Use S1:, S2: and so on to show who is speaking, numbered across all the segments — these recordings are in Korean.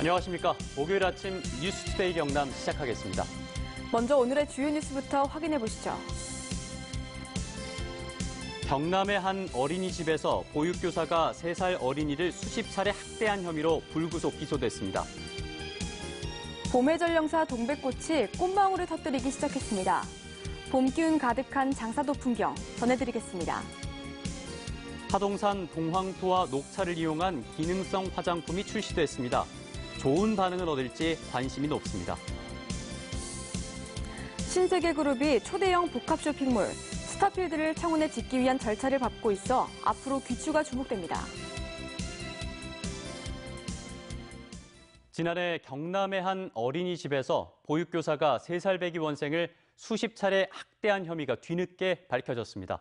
S1: 안녕하십니까. 목요일 아침 뉴스투데이 경남 시작하겠습니다.
S2: 먼저 오늘의 주요 뉴스부터 확인해 보시죠.
S1: 경남의 한 어린이집에서 보육교사가 3살 어린이를 수십 차례 학대한 혐의로 불구속 기소됐습니다.
S2: 봄의 전령사 동백꽃이 꽃망울을 터뜨리기 시작했습니다. 봄 기운 가득한 장사도 풍경 전해드리겠습니다.
S1: 하동산 동황토와 녹차를 이용한 기능성 화장품이 출시됐습니다. 좋은 반응을 얻을지 관심이 높습니다.
S2: 신세계그룹이 초대형 복합 쇼핑몰 스타필드를 창원에 짓기 위한 절차를 밟고 있어 앞으로 귀추가 주목됩니다.
S1: 지난해 경남의 한 어린이집에서 보육교사가 3살 배기 원생을 수십 차례 학대한 혐의가 뒤늦게 밝혀졌습니다.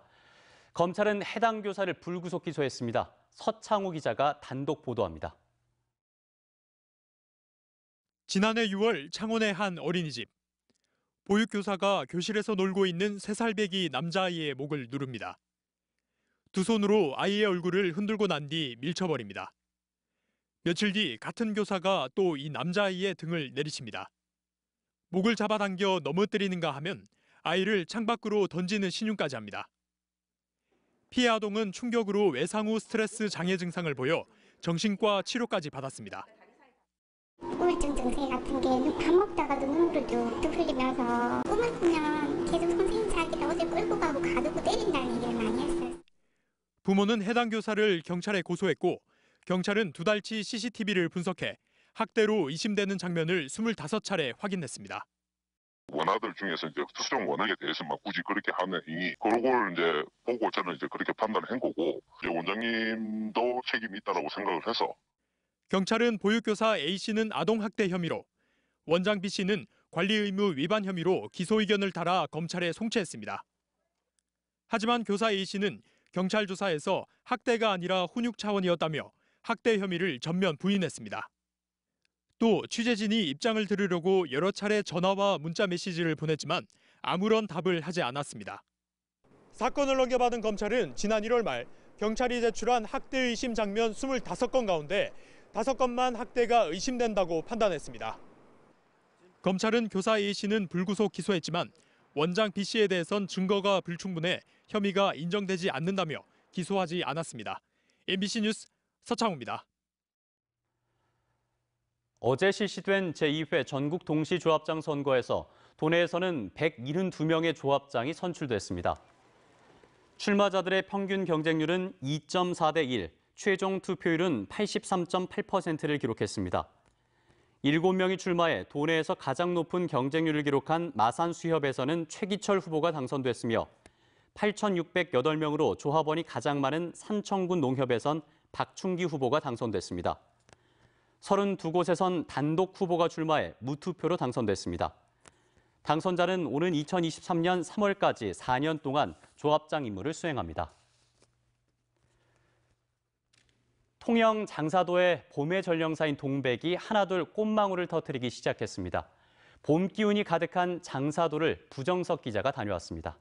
S1: 검찰은 해당 교사를 불구속 기소했습니다. 서창우 기자가 단독 보도합니다.
S3: 지난해 6월 창원의 한 어린이집. 보육교사가 교실에서 놀고 있는 3살 배기 남자아이의 목을 누릅니다. 두 손으로 아이의 얼굴을 흔들고 난 뒤 밀쳐버립니다. 며칠 뒤 같은 교사가 또 이 남자아이의 등을 내리칩니다. 목을 잡아당겨 넘어뜨리는가 하면 아이를 창밖으로 던지는 신용까지 합니다. 피해 아동은 충격으로 외상 후 스트레스 장애 증상을 보여 정신과 치료까지 받았습니다.
S4: 우울증 증세 같은 게 밥 먹다가도 눈물을 뚝뚝 흘리면서 꿈을 꾸면 계속 선생님 자기를 어디 끌고 가고 가두고 때린다는 얘기를 많이 했어요.
S3: 부모는 해당 교사를 경찰에 고소했고 경찰은 2달치 CCTV를 분석해 학대로 의심되는 장면을 25차례 확인했습니다.
S5: 원아들 중에서 이제 수정 원학에 대해서 막 굳이 그렇게 하느니 그걸 이제 보고 저는 이제 그렇게 판단을 한 거고 원장님도 책임이 있다라고 생각을 해서
S3: 경찰은 보육교사 A씨는 아동학대 혐의로 원장 B씨는 관리의무 위반 혐의로 기소 의견을 달아 검찰에 송치했습니다. 하지만 교사 A씨는 경찰 조사에서 학대가 아니라 훈육 차원이었다며 학대 혐의를 전면 부인했습니다. 또 취재진이 입장을 들으려고 여러 차례 전화와 문자 메시지를 보냈지만 아무런 답을 하지 않았습니다. 사건을 넘겨받은 검찰은 지난 1월 말 경찰이 제출한 학대 의심 장면 25건 가운데 5건만 학대가 의심된다고 판단했습니다. 검찰은 교사 A씨는 불구속 기소했지만 원장 B씨에 대해선 증거가 불충분해 혐의가 인정되지 않는다며 기소하지 않았습니다. MBC 뉴스 서창우입니다.
S1: 어제 실시된 제2회 전국 동시조합장 선거에서 도내에서는 172명의 조합장이 선출됐습니다. 출마자들의 평균 경쟁률은 2.4대 1, 최종 투표율은 83.8%를 기록했습니다. 7명이 출마해 도내에서 가장 높은 경쟁률을 기록한 마산수협에서는 최기철 후보가 당선됐으며 8,608명으로 조합원이 가장 많은 산청군 농협에선 박충기 후보가 당선됐습니다. 32곳에선 단독 후보가 출마해 무투표로 당선됐습니다. 당선자는 오는 2023년 3월까지 4년 동안 조합장 임무를 수행합니다. 통영 장사도의 봄의 전령사인 동백이 하나둘 꽃망울을 터뜨리기 시작했습니다. 봄 기운이 가득한 장사도를 부정석 기자가 다녀왔습니다.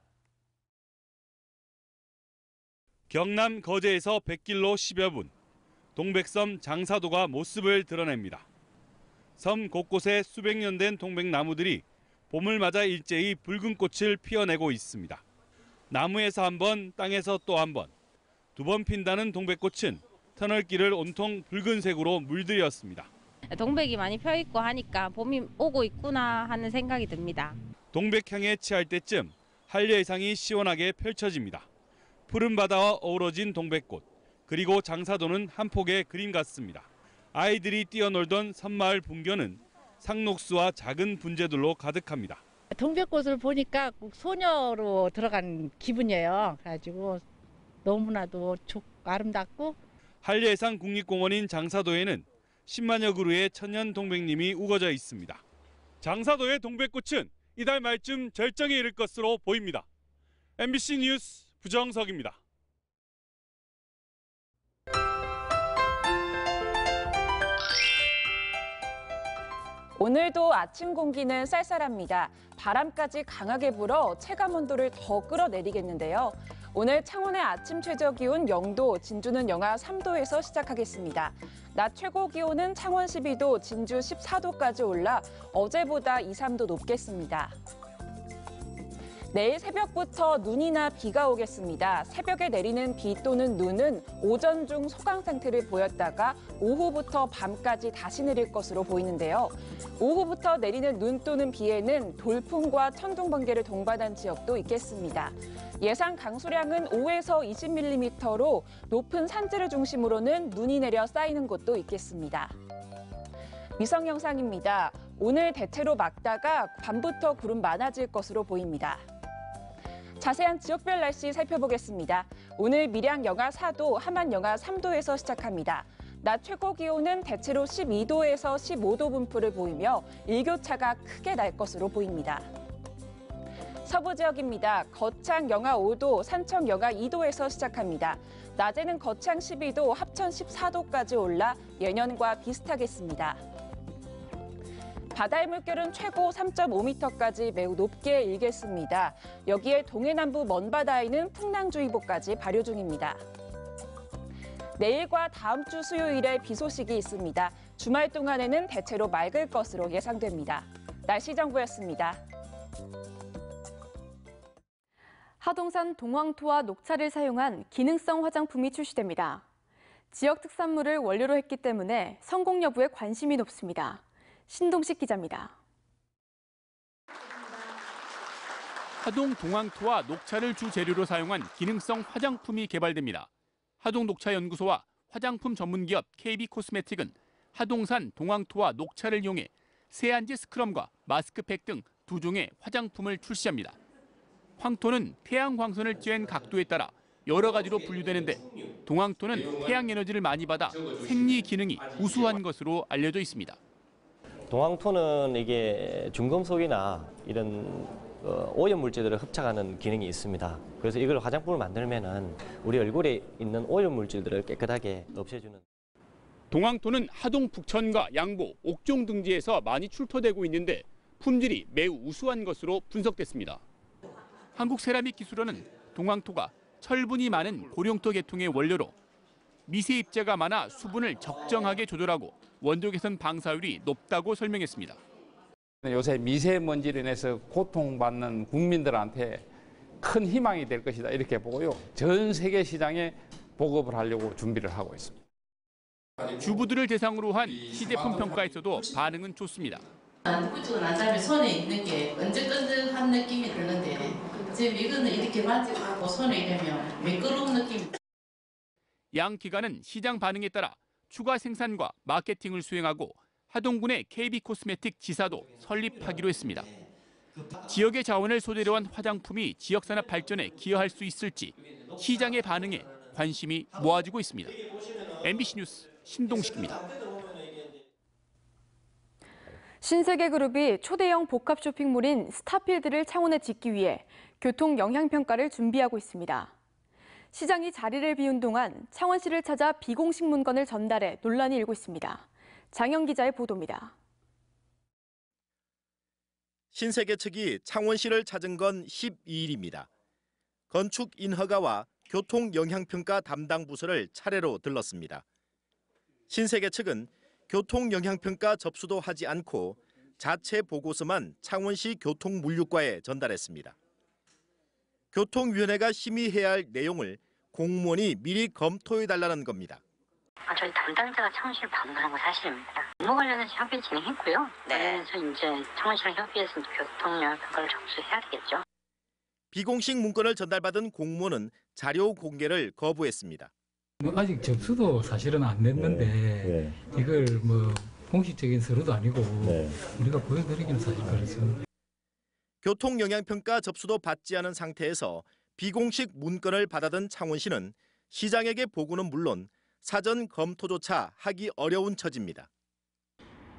S6: 경남 거제에서 100길로 10여 분, 동백섬 장사도가 모습을 드러냅니다. 섬 곳곳에 수백 년 된 동백나무들이 봄을 맞아 일제히 붉은 꽃을 피워내고 있습니다. 나무에서 한 번, 땅에서 또 한 번, 2번 핀다는 동백꽃은 터널길을 온통 붉은색으로 물들였습니다.
S7: 동백이 많이 펴있고 하니까 봄이 오고 있구나 하는 생각이 듭니다.
S6: 동백향에 취할 때쯤 한려해상이 시원하게 펼쳐집니다. 푸른 바다와 어우러진 동백꽃, 그리고 장사도는 한 폭의 그림 같습니다. 아이들이 뛰어놀던 섬마을 분교는 상록수와 작은 분재들로 가득합니다.
S8: 동백꽃을 보니까 꼭 소녀로 들어간 기분이에요. 그래가지고 너무나도 아름답고.
S6: 한려해상 국립공원인 장사도에는 10만여 그루의 천연 동백님이 우거져 있습니다. 장사도의 동백꽃은 이달 말쯤 절정에 이를 것으로 보입니다. MBC 뉴스 부정석입니다.
S9: 오늘도 아침 공기는 쌀쌀합니다. 바람까지 강하게 불어 체감 온도를 더 끌어내리겠는데요. 오늘 창원의 아침 최저 기온 0도, 진주는 영하 3도에서 시작하겠습니다. 낮 최고 기온은 창원 12도, 진주 14도까지 올라 어제보다 2, 3도 높겠습니다. 내일 새벽부터 눈이나 비가 오겠습니다. 새벽에 내리는 비 또는 눈은 오전 중 소강 상태를 보였다가 오후부터 밤까지 다시 내릴 것으로 보이는데요. 오후부터 내리는 눈 또는 비에는 돌풍과 천둥, 번개를 동반한 지역도 있겠습니다. 예상 강수량은 5에서 20mm로 높은 산지를 중심으로는 눈이 내려 쌓이는 곳도 있겠습니다. 위성 영상입니다. 오늘 대체로 맑다가 밤부터 구름 많아질 것으로 보입니다. 자세한 지역별 날씨 살펴보겠습니다. 오늘 밀양 영하 4도, 함안 영하 3도에서 시작합니다. 낮 최고 기온은 대체로 12도에서 15도 분포를 보이며 일교차가 크게 날 것으로 보입니다. 서부 지역입니다. 거창 영하 5도, 산청 영하 2도에서 시작합니다. 낮에는 거창 12도, 합천 14도까지 올라 예년과 비슷하겠습니다. 바다의 물결은 최고 3.5m까지 매우 높게 일겠습니다. 여기에 동해남부 먼바다에는 풍랑주의보까지 발효 중입니다. 내일과 다음 주 수요일에 비 소식이 있습니다. 주말 동안에는 대체로 맑을 것으로 예상됩니다. 날씨 정보였습니다.
S2: 하동산 동황토와 녹차를 사용한 기능성 화장품이 출시됩니다. 지역 특산물을 원료로 했기 때문에 성공 여부에 관심이 높습니다. 신동식 기자입니다.
S10: 하동 동황토와 녹차를 주재료로 사용한 기능성 화장품이 개발됩니다. 하동 녹차연구소와 화장품 전문기업 KB코스메틱은 하동산 동황토와 녹차를 이용해 세안지 스크럼과 마스크팩 등 두 종의 화장품을 출시합니다. 황토는 태양 광선을 쬐은 각도에 따라 여러 가지로 분류되는데 동황토는 태양 에너지를 많이 받아 생리 기능이 우수한 것으로 알려져 있습니다.
S11: 동황토는 이게 중금속이나 이런 오염 물질들을 흡착하는 기능이 있습니다. 그래서 이걸 화장품을 만들면은 우리 얼굴에 있는 오염 물질들을 깨끗하게 없애주는.
S10: 동황토는 하동 북천과 양보, 옥종 등지에서 많이 출토되고 있는데 품질이 매우 우수한 것으로 분석됐습니다. 한국세라믹기술원은 동황토가 철분이 많은 고룡토 계통의 원료로 미세 입자가 많아 수분을 적정하게 조절하고 원조 개선 방사율이 높다고 설명했습니다.
S12: 요새 미세먼지로 인해서 고통받는 국민들한테 큰 희망이 될 것이다 이렇게 보고요. 전 세계 시장에 보급을 하려고 준비를 하고 있습니다.
S10: 주부들을 대상으로 한 시제품 평가에서도 반응은 좋습니다.
S13: 누구쪽은 안 잡으면 손에 있는 게 끈적끈적한 느낌이 드는데 지금 이거는 이렇게 만지고 손에 이러면 매끄러운 느낌.
S10: 양 기관은 시장 반응에 따라 추가 생산과 마케팅을 수행하고 하동군의 KB코스메틱 지사도 설립하기로 했습니다. 지역의 자원을 소재로 한 화장품이 지역산업 발전에 기여할 수 있을지 시장의 반응에 관심이 모아지고 있습니다. MBC 뉴스 신동식입니다.
S2: 신세계그룹이 초대형 복합 쇼핑몰인 스타필드를 창원에 짓기 위해 교통 영향평가를 준비하고 있습니다. 시장이 자리를 비운 동안 창원시를 찾아 비공식 문건을 전달해 논란이 일고 있습니다. 장영 기자의 보도입니다.
S14: 신세계 측이 창원시를 찾은 건 12일입니다. 건축 인허가와 교통 영향평가 담당 부서를 차례로 들렀습니다. 신세계 측은 교통 영향평가 접수도 하지 않고 자체 보고서만 창원시 교통물류과에 전달했습니다. 교통위원회가 심의해야 할 내용을 공무원이 미리 검토해달라는 겁니다.
S15: 저희 담당자가 창원시를 방문한 건 사실입니다. 업무 관련해서 협의 진행했고요. 그래서 이제 창원시랑 협의해서 교통영향평가를 접수해야 되겠죠.
S14: 비공식 문건을 전달받은 공무원은 자료 공개를 거부했습니다.
S16: 아직 접수도 사실은 안 됐는데 이걸 공식적인 서류도 아니고 우리가 보여드리기는 사실 그렇습니다.
S14: 교통영향평가 접수도 받지 않은 상태에서 비공식 문건을 받아든 창원시는 시장에게 보고는 물론 사전 검토조차 하기 어려운 처지입니다.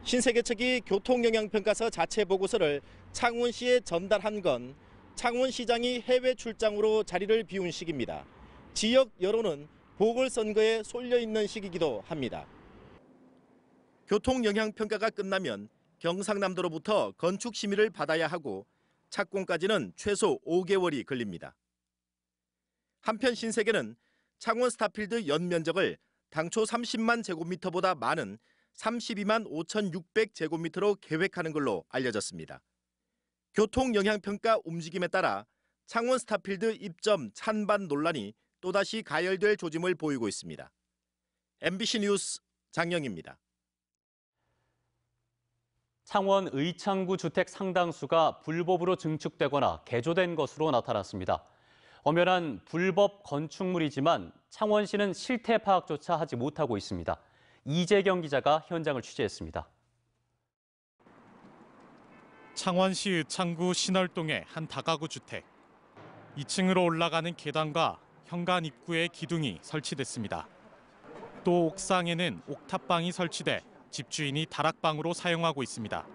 S14: 신세계 측이 교통영향평가서 자체 보고서를 창원시에 전달한 건 창원시장이 해외 출장으로 자리를 비운 시기입니다. 지역 여론은 보궐선거에 쏠려 있는 시기이기도 합니다. 교통영향평가가 끝나면 경상남도로부터 건축 심의를 받아야 하고 착공까지는 최소 5개월이 걸립니다. 한편 신세계는 창원 스타필드 연면적을 당초 30만 제곱미터보다 많은 32만 5,600제곱미터로 계획하는 걸로 알려졌습니다. 교통영향평가 움직임에 따라 창원 스타필드 입점 찬반 논란이 또다시 가열될 조짐을 보이고 있습니다. MBC 뉴스 장영입니다.
S1: 창원 의창구 주택 상당수가 불법으로 증축되거나 개조된 것으로 나타났습니다. 엄연한 불법 건축물이지만 창원시는 실태 파악조차 하지 못하고 있습니다. 이재경 기자가 현장을 취재했습니다.
S3: 창원시 의창구 신월동의 한 다가구 주택. 2층으로 올라가는 계단과 현관 입구에 기둥이 설치됐습니다. 또 옥상에는 옥탑방이 설치돼 집주인이 다락방으로 사용하고 있습니다.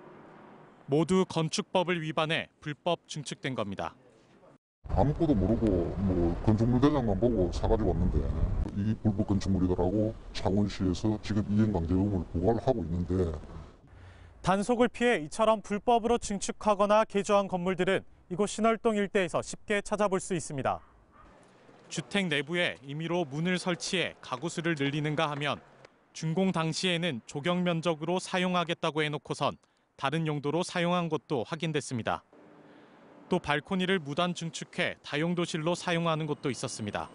S3: 모두 건축법을 위반해 불법 증축된 겁니다.
S5: 아무것도 모르고 건축물 대장만 보고 사가지고 왔는데 이 불법 건축물이더라고 창원시에서 지금 이행강제금을 부과를 하고 있는데
S3: 단속을 피해 이처럼 불법으로 증축하거나 개조한 건물들은 이곳 신월동 일대에서 쉽게 찾아볼 수 있습니다. 주택 내부에 임의로 문을 설치해 가구수를 늘리는가 하면 준공 당시에는 조경 면적으로 사용하겠다고 해놓고선 다른 용도로 사용한 것도 확인됐습니다. 또 발코니를 무단 증축해 다용도실로 사용하는 곳도 있었습니다.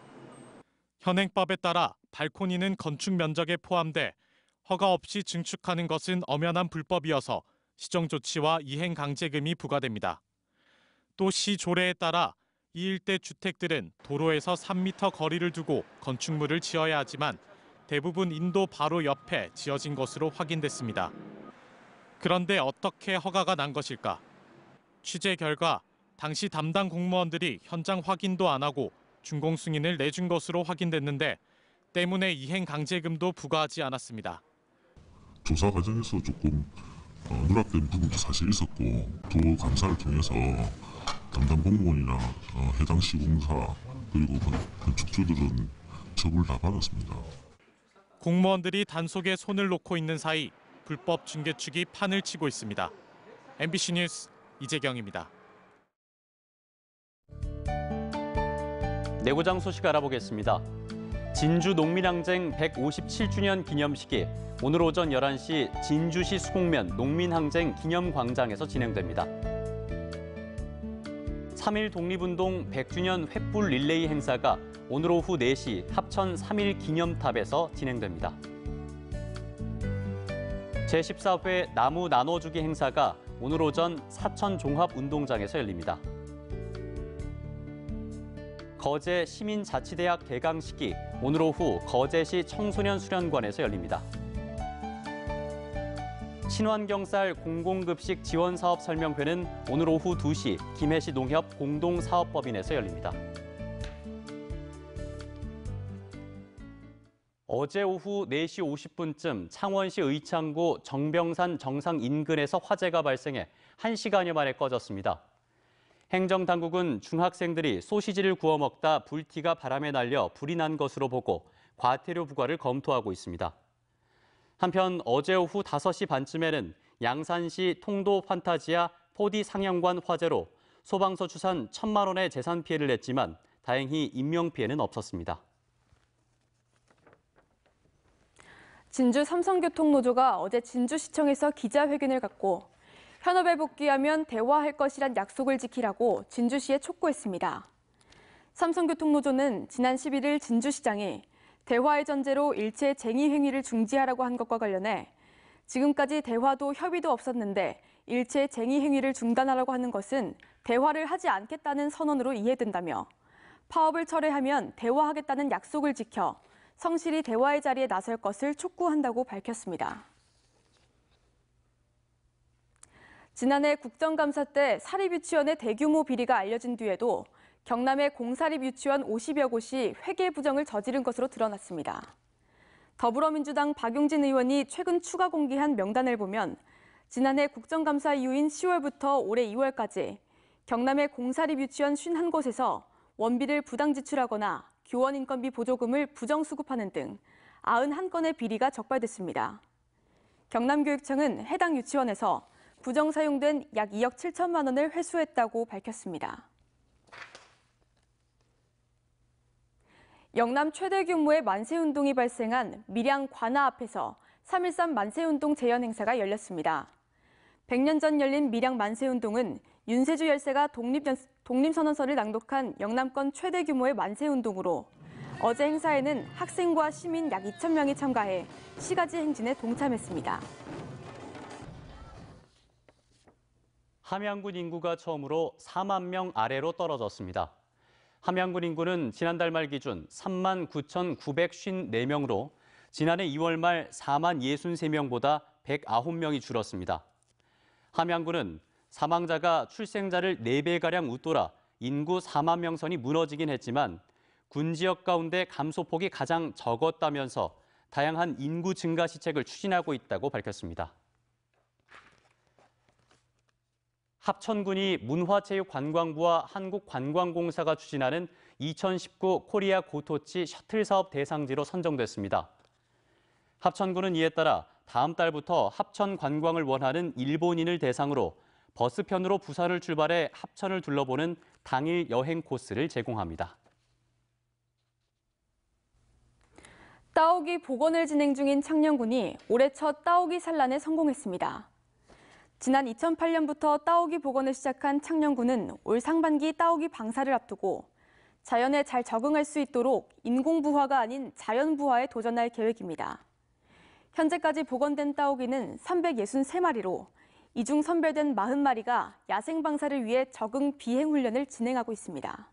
S3: 현행법에 따라 발코니는 건축 면적에 포함돼 허가 없이 증축하는 것은 엄연한 불법이어서 시정조치와 이행강제금이 부과됩니다. 또 시 조례에 따라 이 일대 주택들은 도로에서 3m 거리를 두고 건축물을 지어야 하지만 대부분 인도 바로 옆에 지어진 것으로 확인됐습니다. 그런데 어떻게 허가가 난 것일까? 취재 결과 당시 담당 공무원들이 현장 확인도 안 하고 준공 승인을 내준 것으로 확인됐는데 때문에 이행 강제금도 부과하지 않았습니다.
S5: 조사 과정에서 조금 누락된 부분도 사실 있었고 도 감사를 통해서 담당 공무원이나 해당 시공사 그리고 건축주들은 처분을 다 받았습니다.
S3: 공무원들이 단속에 손을 놓고 있는 사이 불법 중개축이 판을 치고 있습니다. MBC 뉴스 이재경입니다.
S1: 내구장 소식 알아보겠습니다. 진주 농민항쟁 157주년 기념식이 오늘 오전 11시 진주시 수곡면 농민항쟁 기념광장에서 진행됩니다. 3.1 독립운동 100주년 횃불 릴레이 행사가 오늘 오후 4시 합천 3.1 기념탑에서 진행됩니다. 제14회 나무 나눠주기 행사가 오늘 오전 사천 종합운동장에서 열립니다. 거제 시민자치대학 개강식이 오늘 오후 거제시 청소년 수련관에서 열립니다. 친환경쌀 공공급식 지원사업 설명회는 오늘 오후 2시 김해시 농협 공동사업법인에서 열립니다. 어제 오후 4시 50분쯤 창원시 의창구 정병산 정상 인근에서 화재가 발생해 1시간여 만에 꺼졌습니다. 행정당국은 중학생들이 소시지를 구워 먹다 불티가 바람에 날려 불이 난 것으로 보고 과태료 부과를 검토하고 있습니다. 한편 어제 오후 5시 반쯤에는 양산시 통도 판타지아 4D 상영관 화재로 소방서 추산 1,000만 원의 재산 피해를 냈지만 다행히 인명피해는 없었습니다.
S2: 진주 삼성교통노조가 어제 진주시청에서 기자회견을 갖고 현업에 복귀하면 대화할 것이란 약속을 지키라고 진주시에 촉구했습니다. 삼성교통노조는 지난 11일 진주시장이 대화의 전제로 일체 쟁의 행위를 중지하라고 한 것과 관련해 지금까지 대화도 협의도 없었는데 일체 쟁의 행위를 중단하라고 하는 것은 대화를 하지 않겠다는 선언으로 이해된다며 파업을 철회하면 대화하겠다는 약속을 지켜 성실히 대화의 자리에 나설 것을 촉구한다고 밝혔습니다. 지난해 국정감사 때 사립유치원의 대규모 비리가 알려진 뒤에도 경남의 공사립유치원 50여 곳이 회계 부정을 저지른 것으로 드러났습니다. 더불어민주당 박용진 의원이 최근 추가 공개한 명단을 보면 지난해 국정감사 이후인 10월부터 올해 2월까지 경남의 공사립유치원 51곳에서 원비를 부당 지출하거나 교원 인건비 보조금을 부정수급하는 등 91건의 비리가 적발됐습니다. 경남교육청은 해당 유치원에서 부정 사용된 약 2억 7천만 원을 회수했다고 밝혔습니다. 영남 최대 규모의 만세운동이 발생한 밀양 관아 앞에서 3.13 만세운동 재현 행사가 열렸습니다. 100년 전 열린 밀양 만세운동은 윤세주 열세가 독립선언서를 낭독한 영남권 최대 규모의 만세운동으로 어제 행사에는 학생과 시민 약 2,000명이 참가해 시가지 행진에 동참했습니다.
S1: 함양군 인구가 처음으로 4만 명 아래로 떨어졌습니다. 함양군 인구는 지난달 말 기준 3만 9,954명으로 지난해 2월 말 4만 63명보다 109명이 줄었습니다. 함양군은 사망자가 출생자를 4배가량 웃돌아 인구 4만 명 선이 무너지긴 했지만 군 지역 가운데 감소폭이 가장 적었다면서 다양한 인구 증가 시책을 추진하고 있다고 밝혔습니다. 합천군이 문화체육관광부와 한국관광공사가 추진하는 2019 코리아 고토치 셔틀 사업 대상지로 선정됐습니다. 합천군은 이에 따라 다음 달부터 합천 관광을 원하는 일본인을 대상으로 버스편으로 부산을 출발해 합천을 둘러보는 당일 여행 코스를 제공합니다.
S2: 따오기 복원을 진행 중인 창녕군이 올해 첫 따오기 산란에 성공했습니다. 지난 2008년부터 따오기 복원을 시작한 창녕군은 올 상반기 따오기 방사를 앞두고 자연에 잘 적응할 수 있도록 인공부화가 아닌 자연부화에 도전할 계획입니다. 현재까지 복원된 따오기는 363마리로 이 중 선별된 40마리가 야생 방사를 위해 적응 비행 훈련을 진행하고 있습니다.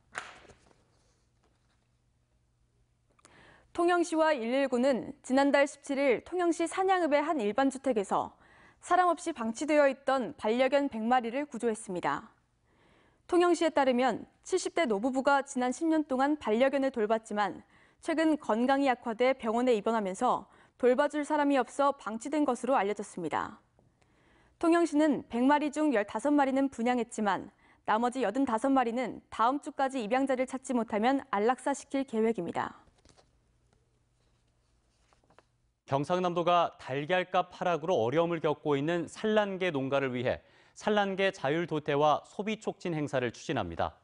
S2: 통영시와 119는 지난달 17일 통영시 산양읍의 한 일반 주택에서 사람 없이 방치되어 있던 반려견 100마리를 구조했습니다. 통영시에 따르면 70대 노부부가 지난 10년 동안 반려견을 돌봤지만 최근 건강이 악화돼 병원에 입원하면서 돌봐줄 사람이 없어 방치된 것으로 알려졌습니다. 통영시는 100마리 중 15마리는 분양했지만 나머지 85마리는 다음 주까지 입양자를 찾지 못하면 안락사시킬 계획입니다.
S1: 경상남도가 달걀값 하락으로 어려움을 겪고 있는 산란계 농가를 위해 산란계 자율도태와 소비 촉진 행사를 추진합니다.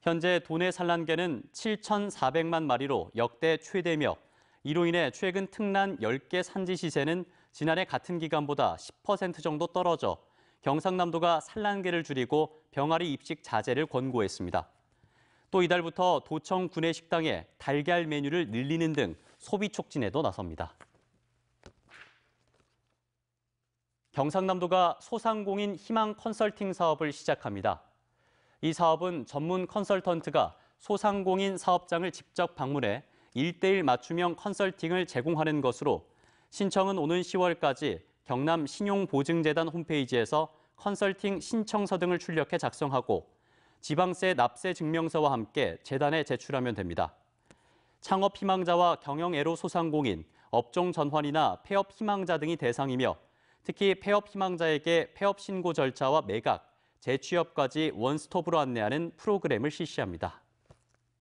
S1: 현재 도내 산란계는 7,400만 마리로 역대 최대며 이로 인해 최근 특난 10개 산지 시세는 지난해 같은 기간보다 10% 정도 떨어져 경상남도가 산란계를 줄이고 병아리 입식 자제를 권고했습니다. 또 이달부터 도청 구내 식당에 달걀 메뉴를 늘리는 등 소비 촉진에도 나섭니다. 경상남도가 소상공인 희망 컨설팅 사업을 시작합니다. 이 사업은 전문 컨설턴트가 소상공인 사업장을 직접 방문해 1:1 맞춤형 컨설팅을 제공하는 것으로 신청은 오는 10월까지 경남 신용보증재단 홈페이지에서 컨설팅 신청서 등을 출력해 작성하고 지방세 납세 증명서와 함께 재단에 제출하면 됩니다. 창업 희망자와 경영 애로 소상공인, 업종 전환이나 폐업 희망자 등이 대상이며 특히 폐업 희망자에게 폐업 신고 절차와 매각, 재취업까지 원스톱으로 안내하는 프로그램을 실시합니다.